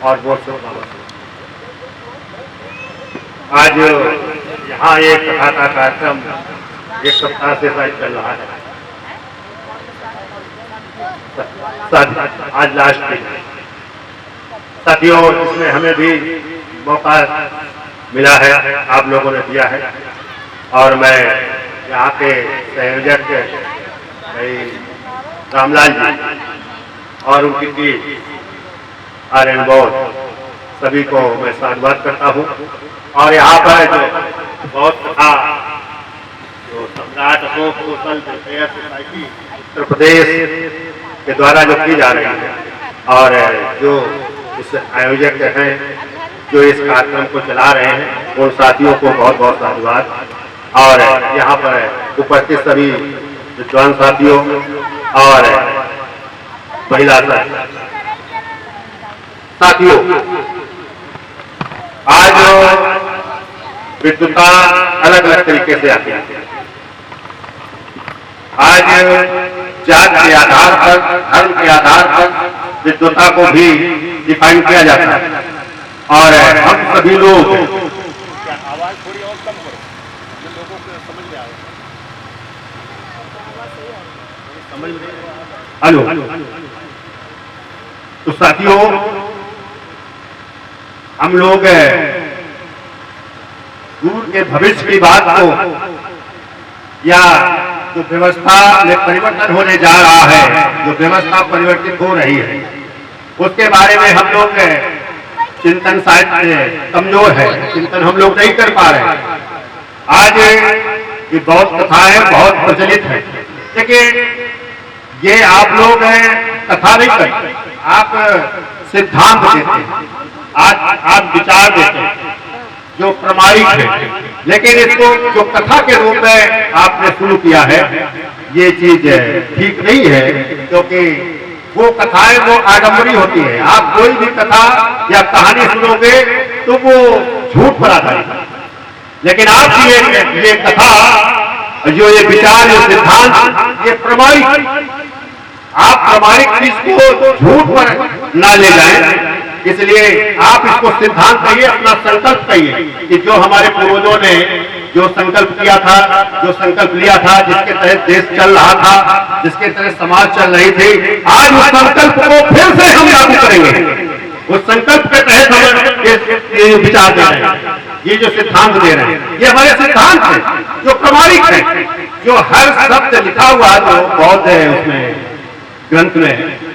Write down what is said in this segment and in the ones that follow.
और वो सब बाबा। आज यहाँ एक कथा का कार्यक्रम एक सप्ताह से शायद चल रहा है। आज लास्ट दिन साथियों, इसमें हमें भी मौका मिला है, आप लोगों ने दिया है, और मैं यहाँ के संयोजक रामलाल जी और उनकी टीम आर्यन बोर्ड सभी को मैं साधुवाद करता हूँ। और यहाँ पर जो बहुत कथा जो सम्राट Ashok social welfare society Uttar Pradesh के द्वारा जो की जा रही है, और जो इस आयोजक हैं जो इस कार्यक्रम को चला रहे हैं, उन साथियों को बहुत बहुत साधुवाद। और यहाँ पर उपस्थित सभी विद्वान साथियों और महिला साथियों, आज विद्वता अलग अलग तरीके से आती है। आज जात के आधार पर, धर्म के आधार पर विद्वता को भी डिफाइन किया जाता है, और हम सभी लोग आवाज थोड़ी और कम करो, जो लोगों को समझ में आए। हेलो, तो साथियों, हम लोग दूर के भविष्य की बात को, या जो व्यवस्था में परिवर्तन होने जा रहा है, जो व्यवस्था परिवर्तित हो रही है, उसके बारे में हम लोग चिंतन शायद कमजोर है, चिंतन हम लोग नहीं कर पा रहे। आज ये बहुत कथाएं बहुत प्रचलित है, लेकिन ये आप लोग कथा नहीं करते, आप सिद्धांत देते हैं, आज आप विचार देते हैं जो प्रमाणिक है, लेकिन इसको जो कथा के रूप में आपने शुरू किया है, ये चीज ठीक नहीं है, क्योंकि वो कथाएं वो आडंबरी होती है। आप कोई भी कथा या कहानी सुनोगे तो वो झूठ पर आधारित है, लेकिन आपकी ये कथा, जो ये विचार, ये सिद्धांत, ये प्रमाणिक, आप प्रमाणिक चीज को झूठ पर ना ले जाएं, इसलिए आप इसको सिद्धांत कहिए, अपना संकल्प कहिए कि जो हमारे पूर्वजों ने जो संकल्प किया था, जो संकल्प लिया था, जिसके तहत देश चल रहा था, जिसके तहत समाज चल रही थी, आज उस संकल्प को फिर से हम लागू करेंगे। उस संकल्प के तहत हम ये विचार दे रहे हैं, ये जो सिद्धांत दे रहे हैं, ये हमारे सिद्धांत है जो प्रमाणिक है, जो हर शब्द लिखा हुआ जो बौद्ध है उसमें ग्रंथ में,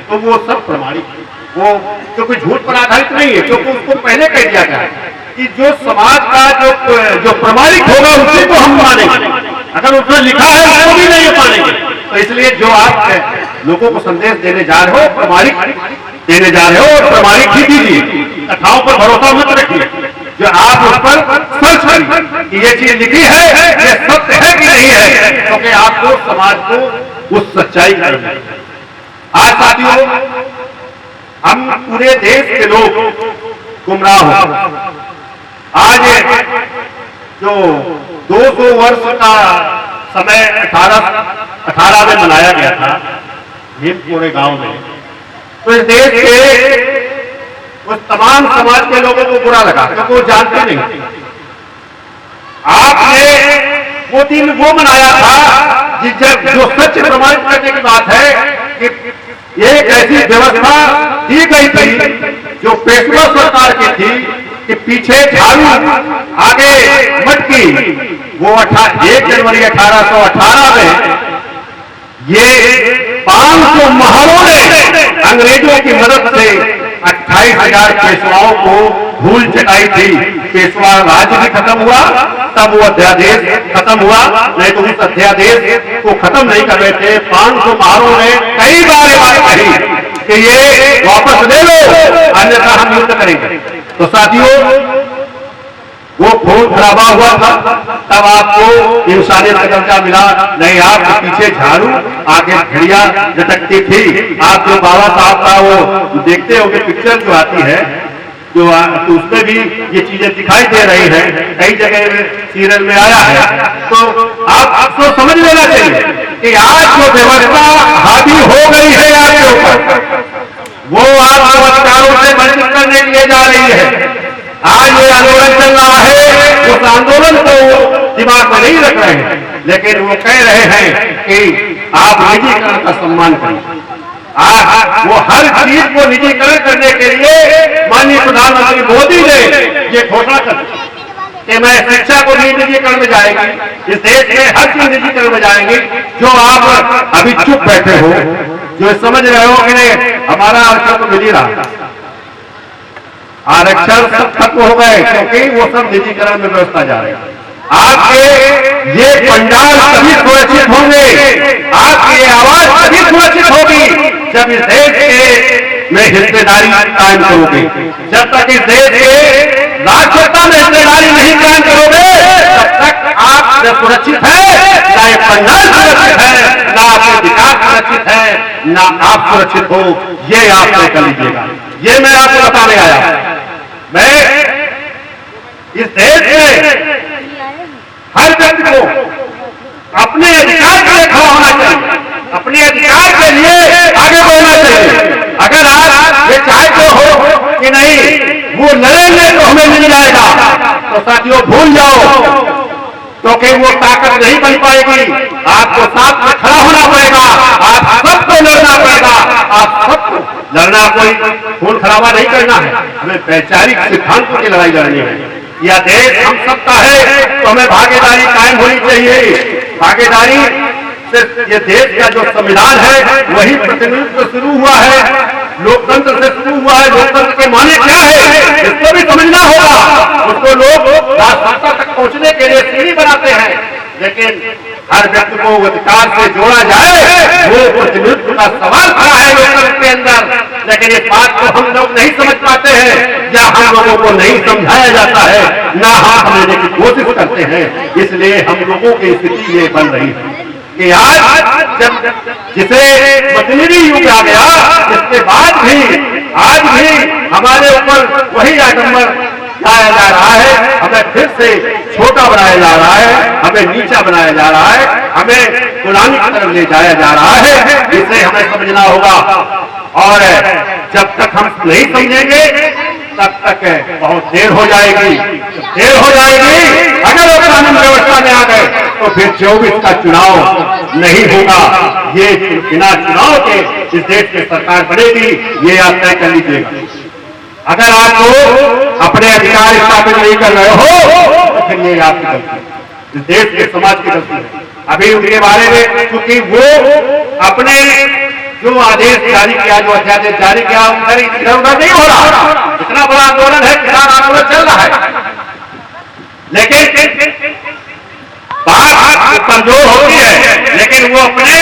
तो वो सब प्रमाणिक है। वो क्योंकि झूठ पर आधारित नहीं है, क्योंकि उसको पहले कह दिया गया है कि जो समाज का जो प्रमाणिक होगा उसी को हम मानेंगे, अगर उसमें लिखा है उसको भी नहीं मानेंगे। तो इसलिए जो आप लोगों को संदेश देने जा रहे हो, प्रमाणिक देने जा रहे हो, और प्रमाणिक ही दीजिए, कथाओं पर भरोसा मत रखिए, जो आप उस पर सर्च करिए कि ये चीज लिखी है, ये सत्य है कि नहीं है, क्योंकि आपको समाज को उस सच्चाई करना है। आज साथियों, हम पूरे देश के लोग गुमराह हो। आज जो 200 वर्ष का समय 1818 में मनाया गया था भीमपुरे गांव में, तो इस देश के उस तमाम समाज के लोगों को बुरा लगा, क्योंकि वो जानते नहीं। आपने वो दिन वो मनाया था जब जो सच प्रमाणित करने की बात है कि एक ऐसी व्यवस्था दी गई थी जो पेशवा सरकार की थी कि पीछे झाड़ू आगे मटकी, वो 1 जनवरी 1818 में ये 500 महारों ने अंग्रेजों की मदद से 28,000 पेशवाओं को धूल चटाई थी। पेशवा राज्य भी खत्म हुआ, तब वो अध्यादेश खत्म हुआ, नहीं तो उस अध्यादेश को खत्म नहीं कर रहे थे। 500 महारों ने कई बार बात कही कि ये वापस ले लो, अन्यथा हम युद्ध करेंगे। तो साथियों, वो खून खराबा हुआ था, तब आपको इंसानियत का दर्जा मिला नहीं। आपके पीछे झाड़ू आगे घड़ियां लटकती थी। आप जो बाबा साहब का वो देखते हो कि पिक्चर जो आती है, जो तो उसमें भी ये चीजें दिखाई दे रही हैं, कई जगह सीरियल में आया है। तो आपको समझ लेना चाहिए कि आज जो व्यवस्था हावी हो गई है आपके ऊपर, वो आपको अधिकारों से वंचित करने के लिए जा रही है। आज ये आंदोलन चल रहा है, उस आंदोलन को दिमाग में नहीं रख रहे हैं, लेकिन वो कह रहे हैं कि आप निजीकरण का सम्मान करें। आज वो हर चीज को निजीकरण करने के लिए माननीय प्रधानमंत्री मोदी ने ये घोषणा कर कि मैं शिक्षा को भी निजीकरण में जाएगी, इस देश में हर चीज निजीकरण में जाएंगी। जो आप अभी चुप बैठे हो, जो समझ रहे हो कि नहीं हमारा आरक्षण तो मिल ही रहा, आरक्षण सब खत्म हो गए क्योंकि वो सब निजीकरण में व्यवस्था जा रही है। आपके ये पंडाल तभी सुरक्षित होंगे, आपकी आवाज तभी सुरक्षित होगी जब इस देश के में हिस्सेदारी कायम करोगे। जब तक इस देश के राज्यता में हिस्सेदारी नहीं कायम करोगे, तब तक आप न सुरक्षित है, ना ये पंडाल सुरक्षित है, ना आपके विकास सुरक्षित है, ना आप सुरक्षित हो। ये आप तय कर लीजिएगा। ये मैं आपको बताने आया। मैं इस देश में हर व्यक्ति को अपने अधिकार के लिए खड़ा होना चाहिए, अपने अधिकार के लिए आगे बढ़ना चाहिए। अगर आप ये चाहते हो कि नहीं वो लड़ेंगे तो हमें मिल जाएगा, तो साथियों भूल जाओ, क्योंकि वो ताकत नहीं बन पाएगी। आपको साथ में खड़ा होना पड़ेगा, आप सबको लड़ना पड़ेगा, आप सबको लड़ना, कोई खून खराबा नहीं करना है, हमें वैचारिक सिद्धांतों की लड़ाई लड़नी है। यह देश हम सबका है, तो हमें भागीदारी कायम होनी चाहिए। भागीदारी सिर्फ ये देश का जो संविधान है वही प्रतिनिधित्व शुरू हुआ है, लोकतंत्र से शुरू हुआ है। लोकतंत्र के माने क्या है इसको भी समझना होगा। उसको लोग राजसत्ता तक पहुंचने के लिए सीढ़ी बनाते हैं, लेकिन हर व्यक्ति को अधिकार से जोड़ा जाए, वो प्रतिनिधित्व का सवाल खड़ा है लोकतंत्र के अंदर। लेकिन इस बात को हम लोग नहीं समझ पाते हैं, या हम लोगों को नहीं समझाया जाता है, ना हम समझने की कोशिश करते हैं। इसलिए हम लोगों की स्थिति ये बन रही है कि आज जब जिसे प्रतिनिधि युग आ गया, इसके बाद भी आज भी हमारे ऊपर वही आडंबर लाया जा रहा है, हमें फिर से छोटा बनाया जा रहा है, हमें नीचा बनाया जा रहा है, हमें गुलामी की तरफ ले जाया जा रहा है। इसे हमें समझना होगा, और जब तक हम नहीं समझेंगे तब तक बहुत देर हो जाएगी। देर हो जाएगी अगर वो कानून व्यवस्था में आ गए तो फिर 24 का चुनाव नहीं होगा। ये बिना चुनाव के इस देश में सरकार बनेगी, ये आप तय कर लीजिएगा। अगर आप लोग अपने अधिकार स्थापित नहीं कर रहे हो तो फिर ये आपकी गलती है, इस देश के समाज की गलती है। अभी उनके बारे में क्योंकि वो अपने जो आदेश जारी किया, जो अध्यादेश जारी किया, इधर उधर नहीं हो रहा। इतना बड़ा आंदोलन है, किसान आंदोलन चल रहा है, लेकिन बात कमजोर होती है, लेकिन वो अपने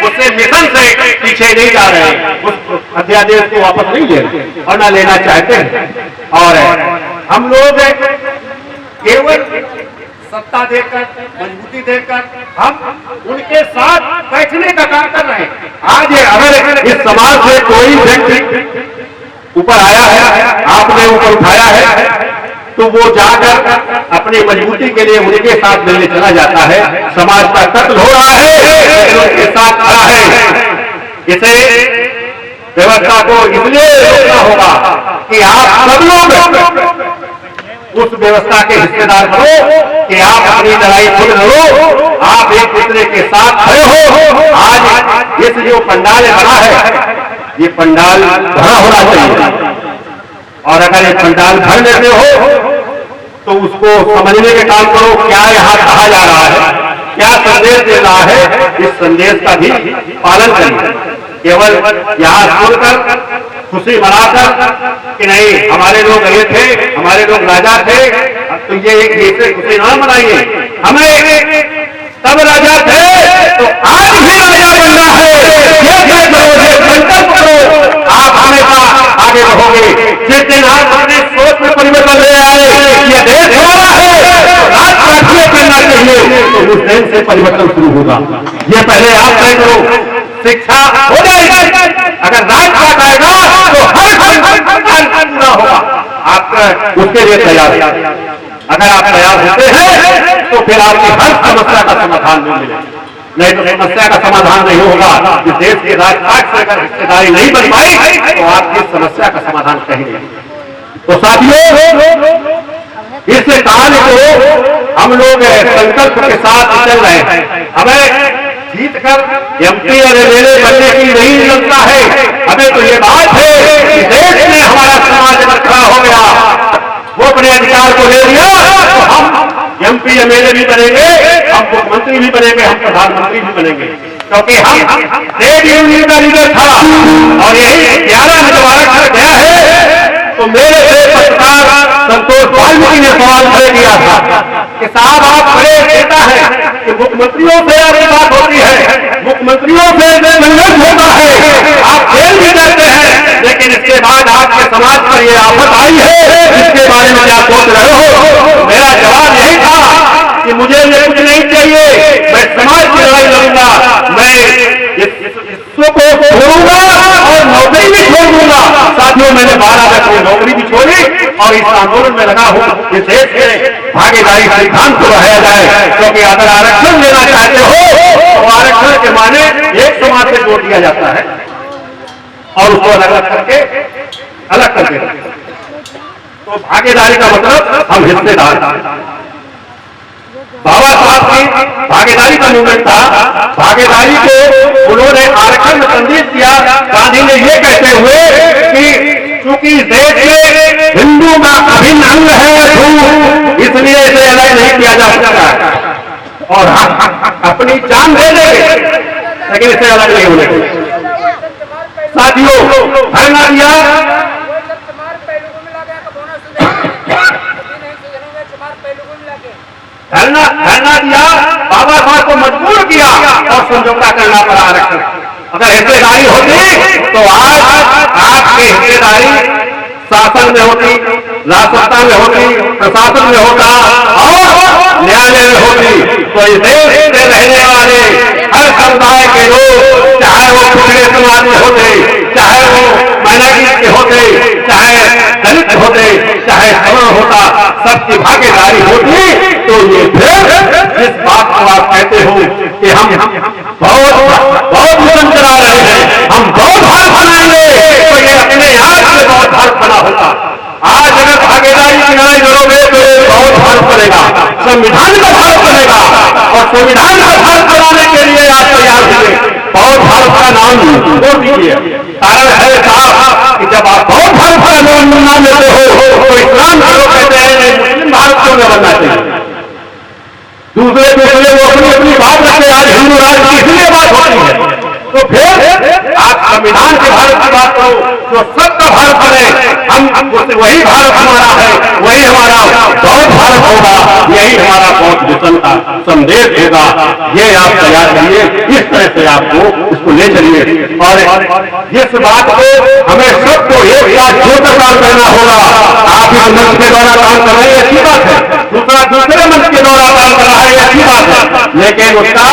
उससे मिशन से पीछे नहीं जा रहे, उस अध्यादेश को वापस नहीं ले रहे और ना लेना चाहते हैं। और हम लोग केवल सत्ता देकर, मजबूती देकर हम उनके साथ बैठने का काम कर रहे हैं। आज अगर इस समाज से कोई व्यक्ति ऊपर आया है, आपने ऊपर उठाया है, तो वो जाकर अपनी मजबूती के लिए उनके साथ मिलने चला जाता है। समाज का कत्ल हो रहा है, उनके साथ खड़ा है। इसे व्यवस्था को इसलिए रोकना होगा कि आप सब लोग उस व्यवस्था के हिस्सेदार बनो, कि आप अपनी लड़ाई खुद लड़ो, आप एक दूसरे के साथ खड़े हो। आज इस जो पंडाल बना है, ये पंडाल भरा होना चाहिए, और अगर ये पंडाल भर लेते हो तो उसको समझने के काम करो, क्या यहाँ कहा जा रहा है, क्या संदेश दे रहा है, इस संदेश का भी पालन करिए। केवल यहाँ सुनकर खुशी मनाकर कि नहीं हमारे लोग ये थे, हमारे लोग राजा थे, तो ये एक खुशी ना मनाइए। हमें तब राजा थे तो आज भी राजा बनना है, ये संकल्प करो, आप हमेशा आगे बढ़ोगे। जिस दिन आप अपने सोच में परिवर्तन ले आए, ये देश हमारा है, राजकार्य करना चाहिए, तो उस दिन से परिवर्तन शुरू होगा। ये पहले आप तय करो। शिक्षा हो जाएगी, अगर राजपाट आएगा तो हर पूरा होगा। आप उसके लिए तैयार हैं। अगर आप तैयार होते हैं तो फिर आपकी हर समस्या का समाधान मिलेगा। नहीं तो समस्या का समाधान नहीं होगा। इस देश के राजकाज से अगर हिस्सेदारी नहीं बन पाई तो आपकी समस्या का समाधान कहीं नहीं। तो साथियों, इस काल को हम लोग संकल्प के साथ चल रहे हैं। हमें जीत कर एमपी और एमएलए बनने की नहीं लगता है। हमें तो ये बात है कि देश में हमारा समाज अगर खड़ा हो गया, वो अपने अधिकार को ले लिया, तो हम एमपी एमएलए भी बनेंगे, हम मुख्यमंत्री भी बनेंगे, हम प्रधानमंत्री भी बनेंगे। क्योंकि हम ट्रेड यूनियन का लीडर था और यही 11 में दोबारा गया है। तो मेरे से पत्रकार संतोष वाल्मीकि ने सवाल खड़े किया था कि साहब आप बड़े नेता है कि मुख्यमंत्रियों से आपकी बात होती है, मुख्यमंत्रियों से संघर्ष होता है, आप जेल भी जाते हैं, लेकिन इसके बाद आपके समाज पर यह आफत आई है, इसके बारे में क्या सोच रहे हो? मेरा जवाब यही था कि मुझे ये कुछ नहीं चाहिए, मैं समाज की लड़ाई लड़ूंगा, मैं को छोड़ूंगा और नौकरी भी छोड़ दूंगा। साथियों, मैंने 12 में अपनी नौकरी भी छोड़ी और इस आंदोलन में लगा हूं कि देश के भागीदारी सिद्धांत को बढ़ाया जाए। क्योंकि अगर आरक्षण लेना चाहते हो तो आरक्षण के माने एक समाज से जोड़ दिया जाता है और उसको अलग करके अलग कर देना। तो भागीदारी का मतलब हम हिस्सेदार। बाबा साहब की भागीदारी का मूवमेंट था। भागीदारी को उन्होंने आरक्षण में संदेश दिया। गांधी ने ये कहते हुए कि चूंकि देश में हिंदू का अभिन्न अंग है, इसलिए इसे अलग नहीं किया जा सकता और हम अपनी जान दे देंगे, लेकिन इसे अलग नहीं होने देंगे। साथियों, धरना दिया, धरना दिया, बाबा साहब को मजबूर किया और समझौता करना पड़ा आरक्षण। अगर हिस्सेदारी होती तो आज आपकी हिस्सेदारी शासन में होती, राजसत्ता में होती, प्रशासन में होता और न्यायालय में होती। तो इस देश में रहने वाले हर समुदाय के लोग, चाहे वो पिछड़े समाज के होते, चाहे वो माइनॉरिटी के होते, चाहे दलित होते, चाहे सवर्ण होता, सबकी भागीदारी होती। तो ये फिर जिस बात को आप कहते हो कि हम बहुत मुहिम चला रहे हैं, हम बहुत भारत बनाएंगे, तो ये अपने आप में बहुत भारत बना होता। आज अगर भागीदारी की लड़ाई लड़ोगे तो बहुत भारत बनेगा, संविधान का भारत बनेगा और संविधान का भारत बनाने के लिए आप तैयार हुए। बहुत भारत का नाम छोड़ दीजिए। कारण है साहब कि जब आप बहुत भारत का नाम लेते हो तो इस्लाम के लोग कहते हैं मुस्लिम भारत क्यों न बनना चाहिए। दूसरे वो अपनी अपनी बात रखते हैं। आज हिंदू राष्ट्र की इसलिए बात होती है। तो फिर आप संविधान के भारत की बात करो तो सबका भारत बने। हम वही भारत हमारा है, वही हमारा बहुत भारत होगा, यही हमारा बहुत विषम का संदेश होगा। ये आप तैयार करिए, इस तरह से आपको इसको ले चलिए और इस बात को हमें सबको एक साथ जोड़कर काम करना होगा। आप इस मंच के द्वारा काम कर रहे हैं, अच्छी बात है, दूसरा दूसरे मंच के द्वारा काम कर रहा है, अच्छी बात है, लेकिन उसका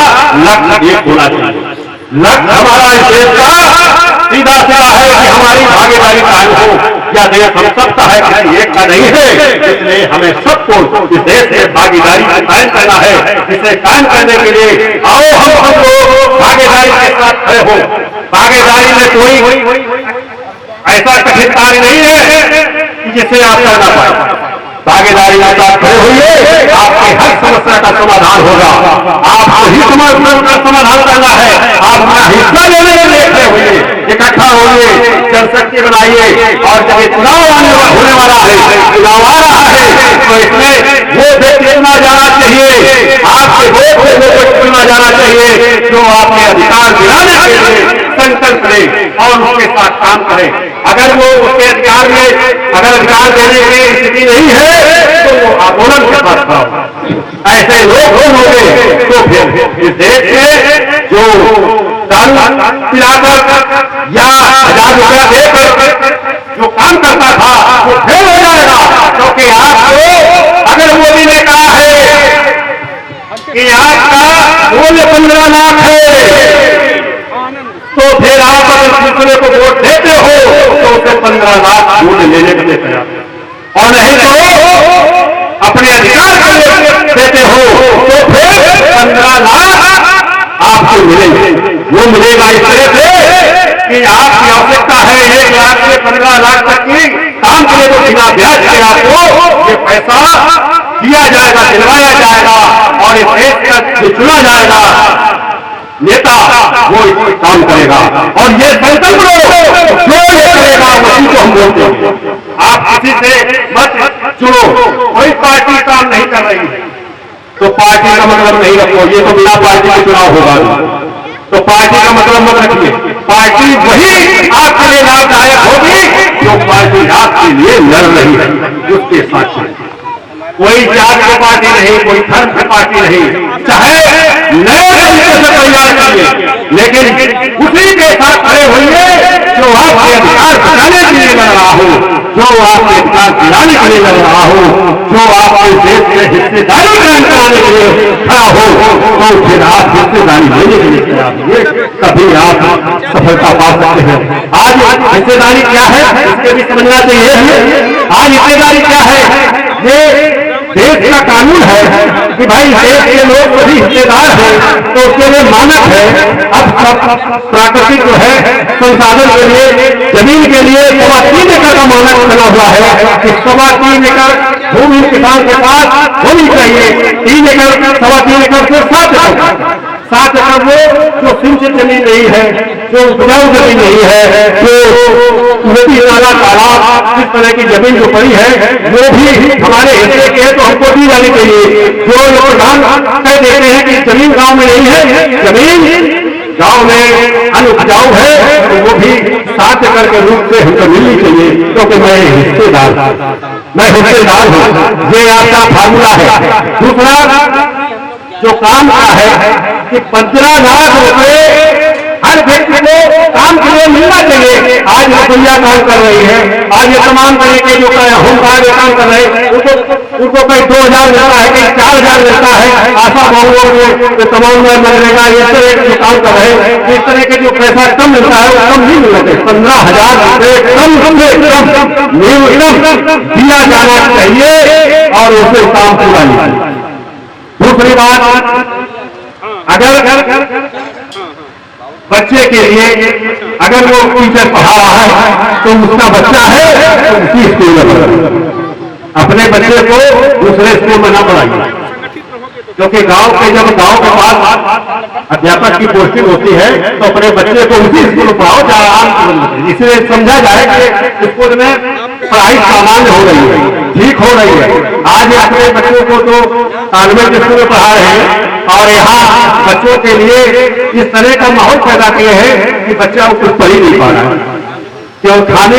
लक्ष्य एक होना चाहिए। लक्ष्य हमारा इस देश का सीधा सीधा है कि हमारी भागीदारी कायम हो। या देश हम सबका है, किसी एक का नहीं है। इसलिए हमें सबको इस देश में भागीदारी को कायम करना है। इसे कायम करने के लिए आओ हम सब लोग भागीदारी के साथ खड़े हो। भागीदारी में कोई ऐसा कठिन कार्य नहीं है कि जिसे आप करना पाए। भागीदारी के साथ खड़े होइए, आपकी हर समस्या का समाधान होगा। आपको ही समस्या का समाधान करना है। आप अपना हिस्सा लेने के लिए खड़े होइए, इकट्ठा होइए, जनशक्ति बनाइए और जब चुनाव होने वाला है, चुनाव आ रहा है, तो इसमें वो व्यक्ति चुना जाना चाहिए, आपके वोट से वो चुना जाना चाहिए जो आपके अधिकार दिलाने के लिए संकल्प ले और उसके साथ काम करे। अगर वो उसके अधिकार में अगर अधिकार देने की स्थिति नहीं है तो वो आंदोलन के साथ खड़ा होगा। ऐसे लोग होंगे तो फिर इस देश में जो दारू पिलाकर या 1000 रुपया देकर जो काम करता था वो फेल हो जाएगा। क्योंकि आपको अगर मोदी ने कहा है कि आपका मूल्य 15 लाख है, तो फिर आप अगर दूसरे को वोट देते हो तो उसे 15 लाख वोट लेने के लिए तैयार और नहीं तो अपने अधिकार के लिए देते हो तो फिर 15 लाख आप जो मिलेंगे वो मिलेगा इस तरह से कि आपकी आवश्यकता है 1 लाख से 15 लाख तक की काम के लिए, तो बिना ब्याज के आपको ये पैसा दिया जाएगा, दिलवाया जाएगा, और इस देश का जो चुना जाएगा नेता वो इस काम करेगा। और ये संकल्प लो, जो ये करेगा वही को हम बोलते हैं। आप किसी से मत चुनो, कोई पार्टी काम नहीं कर रही है तो पार्टी का मतलब नहीं रखो, ये तो बिना पार्टी के चुनाव होगा, तो पार्टी का मतलब मत रखिए। पार्टी वही आपके लिए लाभदायक होगी जो पार्टी आपके लिए लड़ रही है, उसके साथ कोई जात की पार्टी नहीं, कोई धर्म की पार्टी नहीं, चाहे नए तरीके से तैयार करिए, लेकिन उसी के साथ खड़े होइए जो आपके अधिकार बचाने के लिए लड़ रहा हो, जो आपके अधिकार दिलाने के लिए लड़ रहा हो, जो आपके देश में हिस्सेदारी ग्रहण कराने के लिए खड़ा हो, तो फिर आप हिस्सेदारी लेने के लिए तैयार होइए, तभी आप सफलता पा सकते हैं। आज हिस्सेदारी क्या है इसके भी समझना चाहिए। आज हिस्सेदारी क्या है? ये देश का कानून है कि भाई देश के लोग सभी हिस्सेदार हैं, तो उसके लिए मानक है। अब सब प्राकृतिक जो है संसाधन के लिए, जमीन के लिए 3.25 एकड़ का मानक बना हुआ है कि 3.25 एकड़ भूमि किसान के पास होनी चाहिए। 3 एकड़ 3.25 एकड़ से 7 एकड़ वो जो सिंचित जमीन नहीं है, जो उपजाऊ जमीन नहीं है, जो नदी नाला तालाब इस तरह की जमीन जो पड़ी है वो भी हमारे हिस्से के है, तो हमको दी जानी चाहिए। जो प्रधान कह देते हैं कि जमीन गांव में नहीं है, जमीन गांव में अनुपजाऊ है, तो वो भी 7 एकड़ के रूप से हमको मिलनी चाहिए, क्योंकि मैं हिस्सेदार हूँ। ये आपका फार्मूला है। दूसरा जो काम का है कि 15 लाख रुपए हर व्यक्ति को काम के लिए मिलना चाहिए। आज रसोईया काम कर रही है, आज ये तमाम तरह के जो होमगार्ड काम कर रहे हैं, उनको कहीं 2000 मिलता है, कहीं 4000 मिलता है। आशा बहुओं को तमाम में मिलेगा, इस तरह के जो काम कर रहे हैं, इस तरह के जो पैसा कम मिलता है वो कम नहीं मिलता है। 15,000 रुपये कम न्यूनतम दिया जाना चाहिए और उससे काम पूरा नहीं। दूसरी बात, अगर बच्चे के लिए अगर वो टीचर पढ़ा रहा है तो उसका बच्चा है तो उसी स्कूल में पढ़ाइए, अपने बच्चे को दूसरे स्कूल में ना पढ़ाइए, क्योंकि गांव के पास अध्यापक की पोस्टिंग होती है तो अपने बच्चे को उसी स्कूल में पढ़ाओ जहाँ आम स्कूल में, इसलिए समझा जाए कि स्कूल में पढ़ाई सामान्य हो रही है, ठीक हो रही है। आज अपने बच्चों को तो तालमेल स्कूल में पढ़ा रहे हैं और यहाँ बच्चों के लिए इस तरह का माहौल पैदा किए हैं कि बच्चा कुछ पढ़ ही नहीं पा रहा है, क्यों खाने